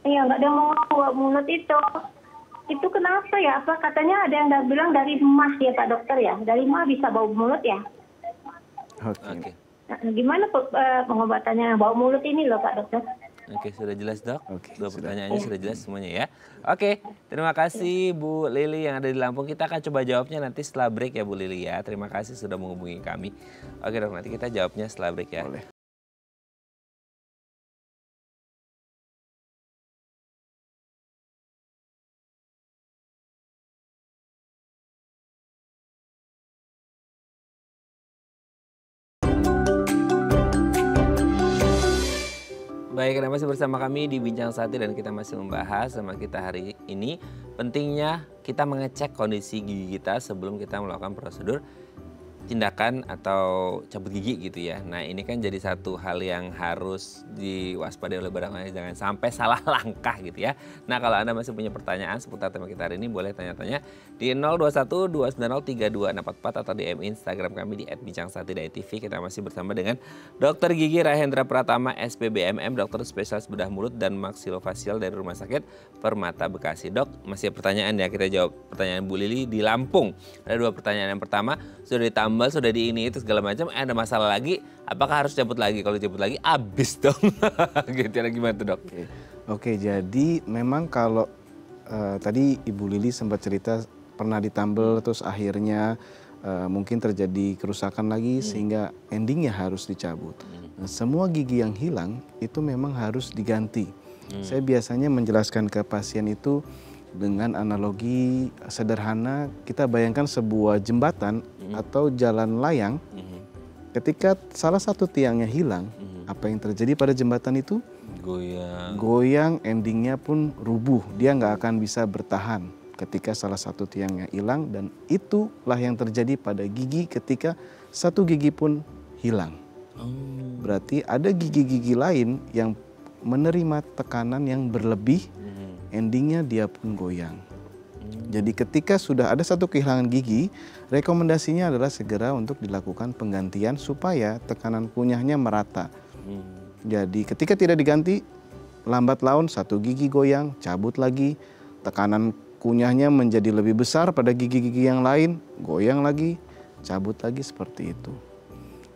Iya nggak ada yang mau ngomong bau mulut itu. Itu kenapa ya? Apa katanya ada yang bilang dari mah ya Pak Dokter ya? Dari mah bisa bau mulut ya? Oke. Nah, gimana pengobatannya bau mulut ini loh Pak Dokter? Oke, sudah jelas dok. Oke, Dua sudah. pertanyaannya sudah jelas semuanya ya. Oke, terima kasih Bu Lili yang ada di Lampung. Kita akan coba jawabnya nanti setelah break ya Bu Lili ya. Terima kasih sudah menghubungi kami. Oke dok, nanti kita jawabnya setelah break ya. Boleh. Baik, Anda masih bersama kami di Bincang Sati dan kita masih membahas sama kita hari ini pentingnya kita mengecek kondisi gigi kita sebelum kita melakukan prosedur tindakan atau cabut gigi gitu ya. Nah ini kan jadi satu hal yang harus diwaspadai oleh barangkali jangan sampai salah langkah gitu ya. Nah kalau Anda masih punya pertanyaan seputar tema kita hari ini boleh tanya-tanya di 021 290 3244 atau DM Instagram kami di @bincangSati.tv. Kita masih bersama dengan Dr. Gigi Rahendra Pratama SPBMM, dokter spesialis bedah mulut dan maksilofacial dari Rumah Sakit Permata Bekasi. Dok, masih pertanyaan ya, kita jawab pertanyaan Bu Lili di Lampung. Ada dua pertanyaan. Yang pertama, sudah ditambah, sudah di ini itu segala macam, ada masalah lagi, apakah harus cabut lagi? Kalau cabut lagi habis dong. Gitu ya, gimana tuh dok? Oke, jadi memang kalau tadi Ibu Lili sempat cerita pernah ditambal terus akhirnya mungkin terjadi kerusakan lagi sehingga endingnya harus dicabut. Nah, semua gigi yang hilang itu memang harus diganti. Saya biasanya menjelaskan ke pasien itu dengan analogi sederhana, kita bayangkan sebuah jembatan atau jalan layang. Ketika salah satu tiangnya hilang, apa yang terjadi pada jembatan itu? Goyang, endingnya pun rubuh. Dia nggak akan bisa bertahan ketika salah satu tiangnya hilang, dan itulah yang terjadi pada gigi ketika satu gigi pun hilang. Berarti ada gigi-gigi lain yang menerima tekanan yang berlebih, endingnya dia pun goyang. Jadi ketika sudah ada satu kehilangan gigi, rekomendasinya adalah segera untuk dilakukan penggantian supaya tekanan kunyahnya merata. Jadi ketika tidak diganti, lambat laun satu gigi goyang, cabut lagi, tekanan kunyahnya menjadi lebih besar pada gigi-gigi yang lain, goyang lagi, cabut lagi, seperti itu.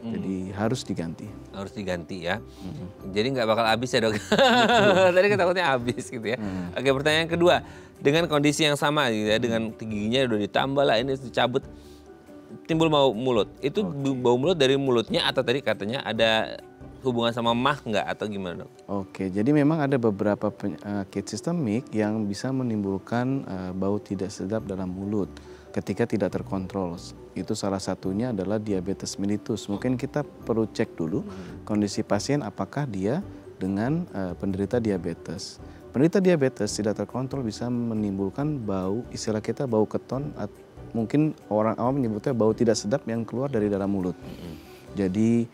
Jadi harus diganti. Harus diganti ya. Jadi nggak bakal habis ya dok. Tadi kan takutnya habis gitu ya. Oke, pertanyaan kedua, dengan kondisi yang sama gitu ya, dengan giginya udah ditambah lah, ini dicabut, timbul bau mulut. Itu bau mulut dari mulutnya atau tadi katanya ada hubungan sama mah nggak atau gimana dok? Oke, jadi memang ada beberapa penyakit sistemik yang bisa menimbulkan bau tidak sedap dalam mulut ketika tidak terkontrol. Itu salah satunya adalah diabetes mellitus. Mungkin kita perlu cek dulu kondisi pasien apakah dia dengan penderita diabetes. Penderita diabetes tidak terkontrol bisa menimbulkan bau, istilah kita bau keton, mungkin orang awam menyebutnya bau tidak sedap yang keluar dari dalam mulut. Jadi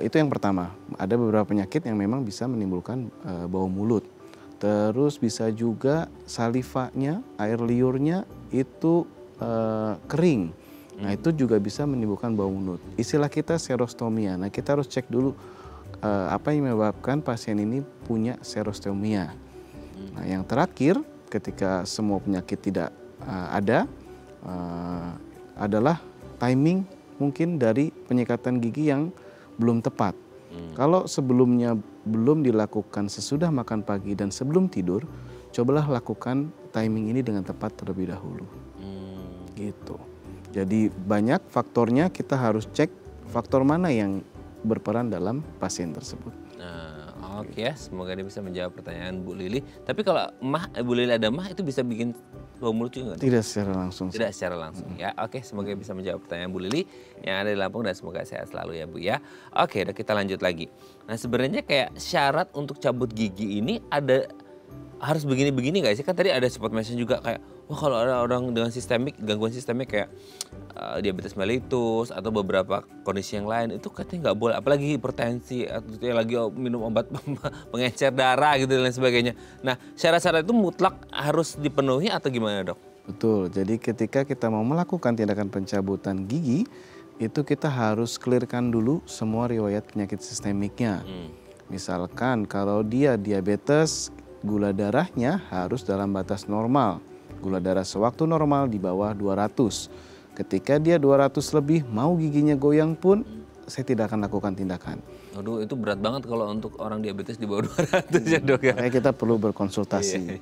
itu yang pertama, ada beberapa penyakit yang memang bisa menimbulkan bau mulut. Terus bisa juga salivanya, air liurnya itu kering. Nah itu juga bisa menimbulkan bau mulut. Istilah kita serostomia. Nah kita harus cek dulu apa yang menyebabkan pasien ini punya serostomia. Nah yang terakhir, ketika semua penyakit tidak ada, adalah timing mungkin dari penyikatan gigi yang belum tepat. Kalau sebelumnya belum dilakukan sesudah makan pagi dan sebelum tidur, cobalah lakukan timing ini dengan tepat terlebih dahulu. Gitu. Jadi banyak faktornya, kita harus cek faktor mana yang berperan dalam pasien tersebut. Nah, oke ya, semoga dia bisa menjawab pertanyaan Bu Lili. Tapi kalau Bu Lili ada mah itu bisa bikin bau mulut juga nggak? Tidak secara langsung. Tidak secara langsung ya. Oke, semoga bisa menjawab pertanyaan Bu Lili yang ada di Lampung dan semoga sehat selalu ya Bu ya. Oke, udah kita lanjut lagi. Nah sebenarnya kayak syarat untuk cabut gigi ini harus begini-begini nggak sih? Kan tadi ada support mention juga kayak, wah kalau ada orang dengan gangguan sistemik kayak diabetes mellitus atau beberapa kondisi yang lain itu katanya nggak boleh. Apalagi hipertensi atau lagi minum obat pengencer darah gitu dan lain sebagainya. Nah syarat-syarat itu mutlak harus dipenuhi atau gimana dok? Betul, jadi ketika kita mau melakukan tindakan pencabutan gigi, itu kita harus clearkan dulu semua riwayat penyakit sistemiknya. Misalkan kalau dia diabetes, gula darahnya harus dalam batas normal. Gula darah sewaktu normal di bawah 200. Ketika dia 200 lebih, mau giginya goyang pun, saya tidak akan lakukan tindakan. Aduh, itu berat banget kalau untuk orang diabetes di bawah 200 ya dok ya. Makanya kita perlu berkonsultasi.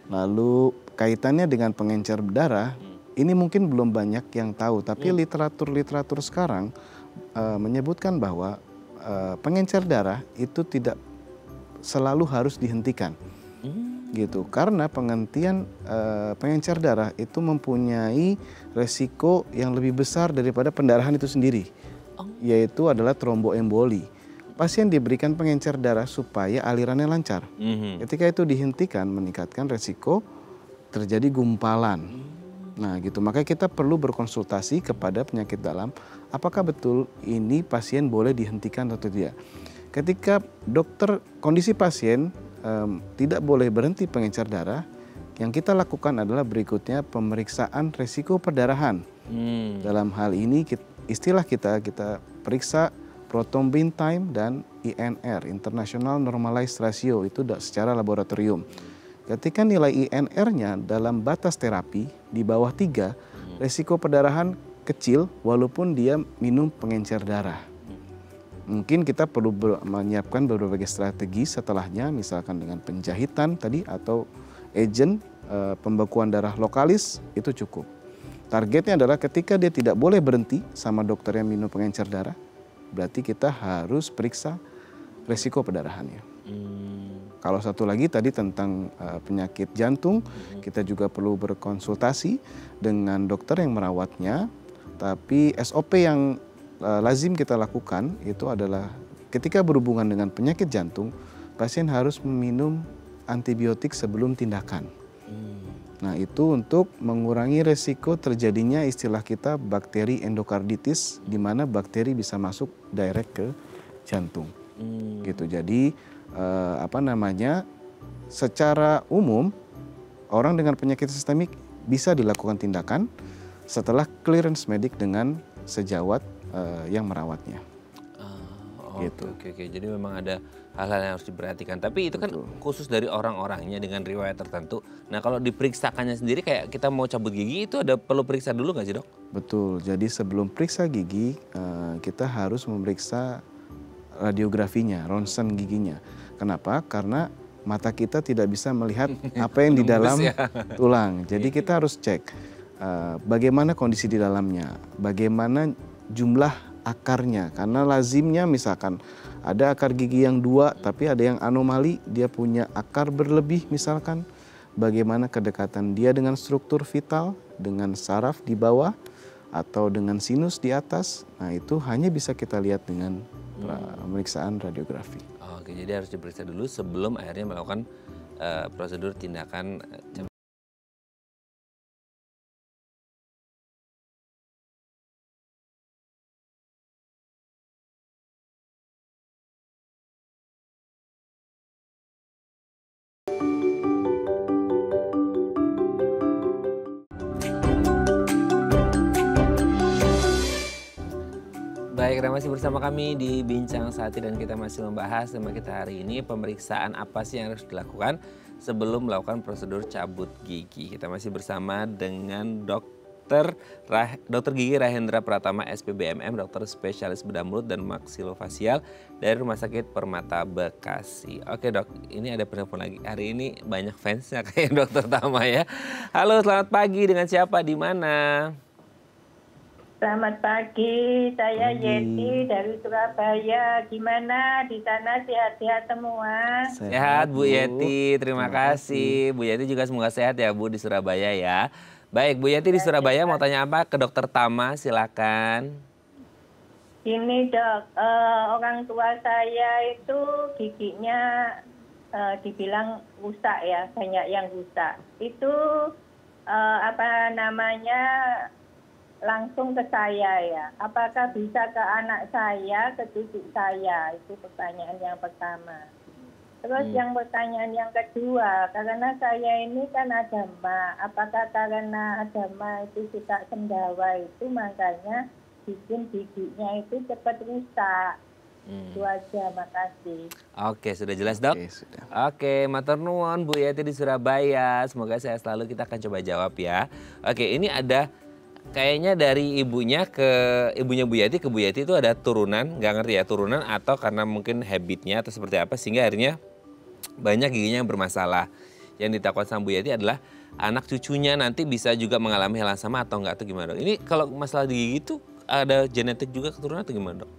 Lalu kaitannya dengan pengencer darah, ini mungkin belum banyak yang tahu. Tapi literatur sekarang menyebutkan bahwa pengencer darah itu tidak selalu harus dihentikan. Gitu, karena penghentian pengencer darah itu mempunyai resiko yang lebih besar daripada pendarahan itu sendiri, yaitu adalah tromboemboli. Pasien diberikan pengencer darah supaya alirannya lancar. Ketika itu dihentikan, meningkatkan resiko terjadi gumpalan. Nah gitu, makanya kita perlu berkonsultasi kepada penyakit dalam, apakah betul ini pasien boleh dihentikan atau tidak. Ketika kondisi pasien tidak boleh berhenti pengencer darah, yang kita lakukan adalah berikutnya pemeriksaan resiko perdarahan. Dalam hal ini istilah kita periksa prothrombin time dan INR, International Normalized Ratio, itu secara laboratorium. Ketika nilai INR-nya dalam batas terapi di bawah 3, resiko perdarahan kecil walaupun dia minum pengencer darah. Mungkin kita perlu menyiapkan berbagai strategi setelahnya, misalkan dengan penjahitan tadi atau agent pembekuan darah lokalis, itu cukup. Targetnya adalah ketika dia tidak boleh berhenti sama dokter yang minum pengencer darah, berarti kita harus periksa resiko perdarahannya. Kalau satu lagi tadi tentang penyakit jantung, kita juga perlu berkonsultasi dengan dokter yang merawatnya. Tapi SOP yang lazim kita lakukan itu adalah ketika berhubungan dengan penyakit jantung, pasien harus meminum antibiotik sebelum tindakan. Nah itu untuk mengurangi resiko terjadinya istilah kita bakteri endokarditis, di mana bakteri bisa masuk direct ke jantung. Gitu. Jadi secara umum orang dengan penyakit sistemik bisa dilakukan tindakan setelah clearance medik dengan sejawat yang merawatnya. Gitu. Oke. Jadi memang ada hal-hal yang harus diperhatikan. Tapi itu kan khusus dari orang-orangnya dengan riwayat tertentu. Nah kalau diperiksakannya sendiri kayak kita mau cabut gigi itu perlu periksa dulu nggak sih dok? Betul. Jadi sebelum periksa gigi kita harus memeriksa radiografinya, ronsen giginya. Kenapa? Karena mata kita tidak bisa melihat apa yang di dalam tulang. Jadi kita harus cek bagaimana kondisi di dalamnya, bagaimana jumlah akarnya. Karena lazimnya misalkan ada akar gigi yang 2 tapi ada yang anomali, dia punya akar berlebih misalkan. Bagaimana kedekatan dia dengan struktur vital, dengan saraf di bawah atau dengan sinus di atas. Nah itu hanya bisa kita lihat dengan pemeriksaan radiografi. Oke, jadi harus diperiksa dulu sebelum akhirnya melakukan prosedur tindakan. Baik, Anda masih bersama kami di Bincang Sehati dan kita masih membahas tema kita hari ini pemeriksaan apa sih yang harus dilakukan sebelum melakukan prosedur cabut gigi. Kita masih bersama dengan Dr. Gigi Rahendra Pratama SPBMM, dokter spesialis bedah mulut dan maksilofasial dari Rumah Sakit Permata Bekasi. Oke dok, ini ada penelpon lagi. Hari ini banyak fansnya kayak dokter Tama ya. Halo, selamat pagi, dengan siapa, di mana? Selamat pagi, saya Yeti dari Surabaya. Gimana di sana, sehat-sehat semua? Sehat Bu Yeti, terima kasih. Bu Yeti juga semoga sehat ya Bu di Surabaya ya. Baik, Bu Yeti di Surabaya mau tanya apa ke dokter Tama, silakan. Ini dok, orang tua saya itu giginya dibilang rusak ya, banyak yang rusak. Itu apa namanya, langsung ke saya ya. Apakah bisa ke anak saya, ke cucu saya? Itu pertanyaan yang pertama. Terus yang pertanyaan yang kedua, karena saya ini kan agama. Apakah karena agama itu suka sendawa itu makanya bikin giginya itu cepat rusak? Itu aja, makasih. Oke, sudah jelas dok? Oke, sudah. Oke, matur nuwun Bu Yeti di Surabaya. Semoga sehat selalu, kita akan coba jawab ya. Oke, ini ada kayaknya dari ibunya Bu Yati ke Bu Yati itu ada turunan, nggak ngerti ya turunan atau karena mungkin habitnya atau seperti apa sehingga akhirnya banyak giginya yang bermasalah. Yang ditakutkan sama Bu Yati adalah anak cucunya nanti bisa juga mengalami hal yang sama atau enggak, atau gimana dok? Ini kalau masalah di gigi itu ada genetik juga keturunan atau gimana dok?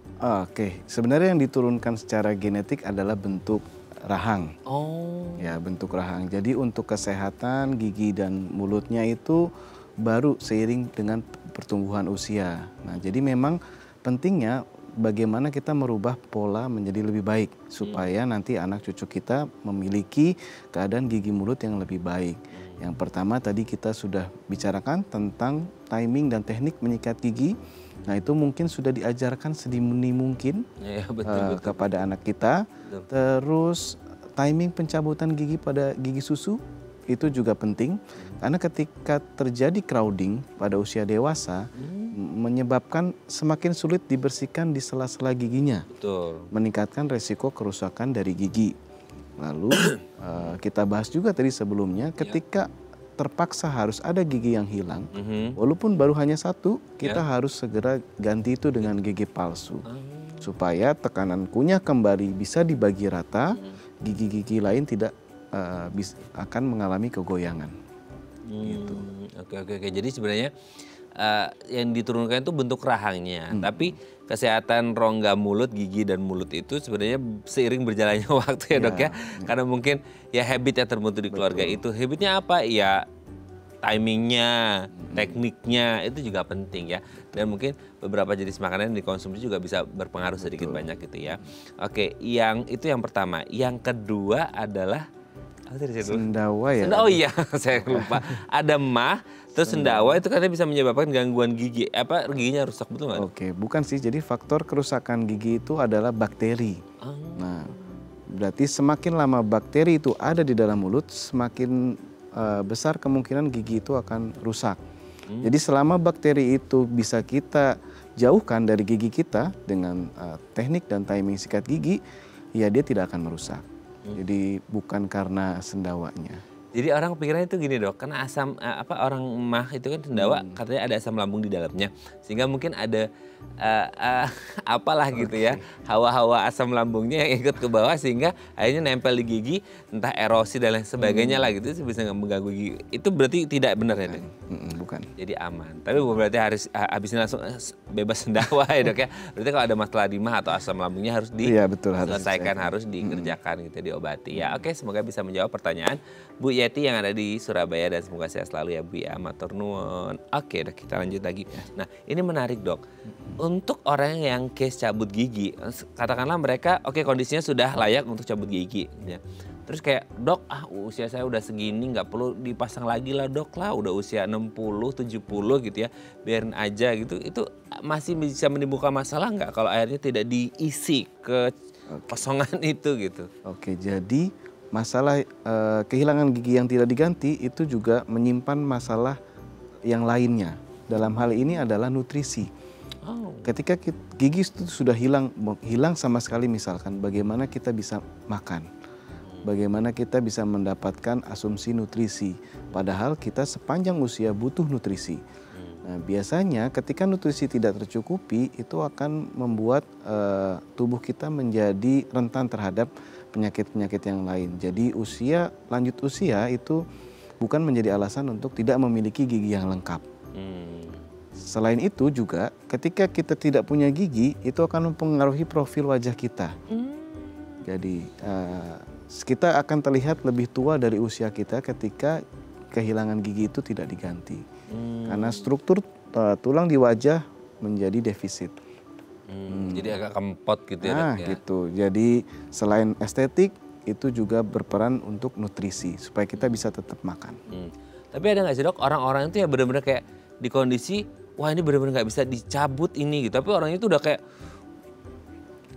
Oke, sebenarnya yang diturunkan secara genetik adalah bentuk rahang. Oh. Ya, bentuk rahang. Jadi untuk kesehatan gigi dan mulutnya itu baru seiring dengan pertumbuhan usia. Nah, jadi memang pentingnya bagaimana kita merubah pola menjadi lebih baik supaya nanti anak cucu kita memiliki keadaan gigi mulut yang lebih baik. Yang pertama tadi kita sudah bicarakan tentang timing dan teknik menyikat gigi. Nah, itu mungkin sudah diajarkan sedini mungkin Ya, betul. kepada anak kita. Betul. Terus timing pencabutan gigi pada gigi susu itu juga penting karena ketika terjadi crowding pada usia dewasa menyebabkan semakin sulit dibersihkan di sela-sela giginya, Betul. meningkatkan resiko kerusakan dari gigi. Lalu kita bahas juga tadi sebelumnya ketika terpaksa harus ada gigi yang hilang, walaupun baru hanya satu, kita harus segera ganti itu dengan gigi palsu supaya tekanan kunyah kembali bisa dibagi rata, gigi-gigi lain tidak akan mengalami kegoyangan. Gitu. Oke. Jadi sebenarnya yang diturunkan itu bentuk rahangnya, tapi kesehatan rongga mulut, gigi dan mulut itu sebenarnya seiring berjalannya waktu ya dok ya. Karena mungkin ya habit yang terbentuk di keluarga itu. Habitnya apa? Ya timingnya, tekniknya itu juga penting ya. Dan mungkin beberapa jenis makanan yang dikonsumsi juga bisa berpengaruh sedikit banyak gitu ya. Oke, yang itu yang pertama. Yang kedua adalah sendawa ya. Oh iya, saya lupa. Ada mah, terus sendawa itu katanya bisa menyebabkan gangguan gigi. Apa giginya rusak, betul nggak? Oke, bukan sih. Jadi faktor kerusakan gigi itu adalah bakteri. Nah, berarti semakin lama bakteri itu ada di dalam mulut, semakin besar kemungkinan gigi itu akan rusak. Jadi selama bakteri itu bisa kita jauhkan dari gigi kita dengan teknik dan timing sikat gigi, ya dia tidak akan merusak. Jadi bukan karena sendawanya. Jadi orang pikirannya itu gini dok, karena asam orang mah itu kan sendawa katanya ada asam lambung di dalamnya, sehingga mungkin ada apalah gitu ya, hawa-hawa asam lambungnya yang ikut ke bawah sehingga akhirnya nempel di gigi, entah erosi dan lain sebagainya lah gitu, bisa mengganggu gigi. Itu berarti tidak benar ya dok? Bukan. Jadi aman. Tapi berarti harus habis ini langsung bebas sendawa ya dok ya. Berarti kalau ada masalah di mah atau asam lambungnya harus diselesaikan, harus dikerjakan gitu, diobati ya. Oke, semoga bisa menjawab pertanyaan Bu Yeti yang ada di Surabaya dan semoga sehat selalu ya Bu ya. Matur nuwun. Oke, kita lanjut lagi. Nah, ini menarik dok. Untuk orang yang case cabut gigi, katakanlah mereka kondisinya sudah layak untuk cabut gigi ya. Terus kayak dok, usia saya udah segini nggak perlu dipasang lagi lah dok lah, udah usia 60, 70 gitu ya, biarin aja gitu. Itu masih bisa menimbulkan masalah nggak kalau akhirnya tidak diisi ke kosongan itu gitu? Oke, jadi masalah kehilangan gigi yang tidak diganti itu juga menyimpan masalah yang lainnya. Dalam hal ini adalah nutrisi. Ketika gigi itu sudah hilang sama sekali misalkan, bagaimana kita bisa makan? Bagaimana kita bisa mendapatkan asumsi nutrisi? Padahal kita sepanjang usia butuh nutrisi. Nah, biasanya ketika nutrisi tidak tercukupi itu akan membuat tubuh kita menjadi rentan terhadap penyakit-penyakit yang lain. Jadi lanjut usia itu bukan menjadi alasan untuk tidak memiliki gigi yang lengkap. Selain itu juga ketika kita tidak punya gigi itu akan mempengaruhi profil wajah kita. Jadi kita akan terlihat lebih tua dari usia kita ketika kehilangan gigi itu tidak diganti. Karena struktur tulang di wajah menjadi defisit. Jadi agak kempot gitu ya, Nah, Dok, ya. gitu. Jadi selain estetik itu juga berperan untuk nutrisi supaya kita bisa tetap makan. Tapi ada nggak sih, Dok, orang-orang itu ya benar-benar kayak di kondisi wah ini benar-benar nggak bisa dicabut ini gitu. Tapi orang itu udah kayak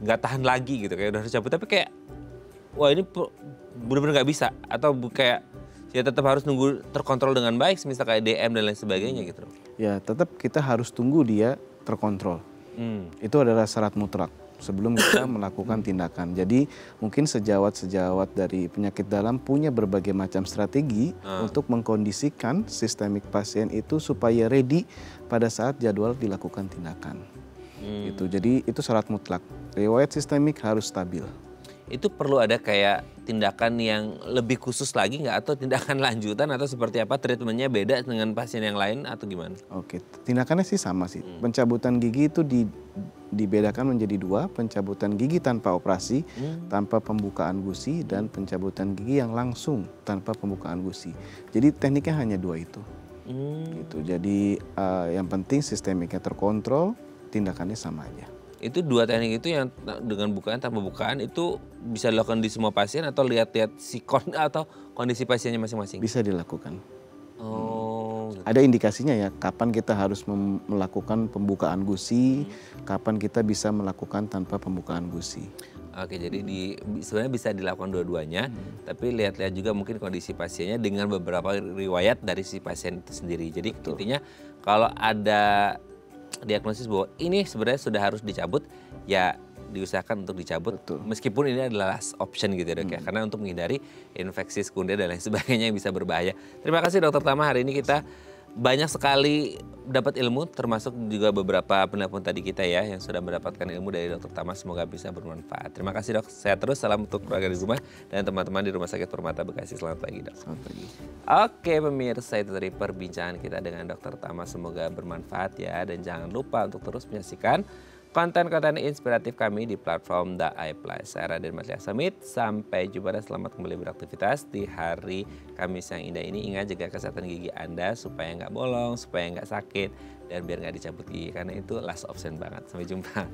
nggak tahan lagi gitu, kayak udah harus cabut. Tapi kayak wah ini benar-benar nggak bisa atau kayak ya tetap harus nunggu terkontrol dengan baik, misal kayak DM dan lain sebagainya gitu, Dok. Ya, tetap kita harus tunggu dia terkontrol. Itu adalah syarat mutlak sebelum kita melakukan tindakan. Jadi mungkin sejawat-sejawat dari penyakit dalam punya berbagai macam strategi untuk mengkondisikan sistemik pasien itu supaya ready pada saat jadwal dilakukan tindakan. Gitu. Jadi itu syarat mutlak. Riwayat sistemik harus stabil. Itu perlu ada kayak tindakan yang lebih khusus lagi nggak, atau tindakan lanjutan, atau seperti apa, treatmentnya beda dengan pasien yang lain atau gimana? Oke, tindakannya sih sama sih. Pencabutan gigi itu dibedakan menjadi dua, pencabutan gigi tanpa operasi, tanpa pembukaan gusi, dan pencabutan gigi yang langsung tanpa pembukaan gusi. Jadi tekniknya hanya dua itu. Gitu. Jadi yang penting sistemiknya terkontrol, tindakannya sama aja. Itu dua teknik itu yang dengan bukaan tanpa bukaan itu bisa dilakukan di semua pasien atau lihat-lihat atau kondisi pasiennya masing-masing? Bisa dilakukan. Oh. Gitu. Ada indikasinya ya, kapan kita harus melakukan pembukaan gusi, kapan kita bisa melakukan tanpa pembukaan gusi. Oke, jadi sebenarnya bisa dilakukan dua-duanya, tapi lihat-lihat juga mungkin kondisi pasiennya dengan beberapa riwayat dari si pasien itu sendiri. Jadi intinya kalau ada diagnosis bahwa ini sebenarnya sudah harus dicabut, ya diusahakan untuk dicabut. Meskipun ini adalah last option gitu ya, Dok, ya, karena untuk menghindari infeksi sekunder dan lain sebagainya yang bisa berbahaya. Terima kasih Dokter Tama, hari ini kita banyak sekali dapat ilmu, termasuk juga beberapa penelpon tadi kita ya yang sudah mendapatkan ilmu dari Dokter Tama, semoga bisa bermanfaat. Terima kasih, Dok. Sehat terus, salam untuk keluarga di rumah dan teman-teman di Rumah Sakit Permata Bekasi. Selamat pagi, Dok. Selamat pagi. Oke pemirsa, itu tadi perbincangan kita dengan Dokter Tama, semoga bermanfaat ya, dan jangan lupa untuk terus menyaksikan konten-konten inspiratif kami di platform The iPlus. Saya Raden Mas Samit, sampai jumpa dan selamat kembali beraktivitas di hari Kamis yang indah ini. Ingat jaga kesehatan gigi Anda supaya nggak bolong, supaya nggak sakit, dan biar nggak dicabut gigi, karena itu last option banget. Sampai jumpa.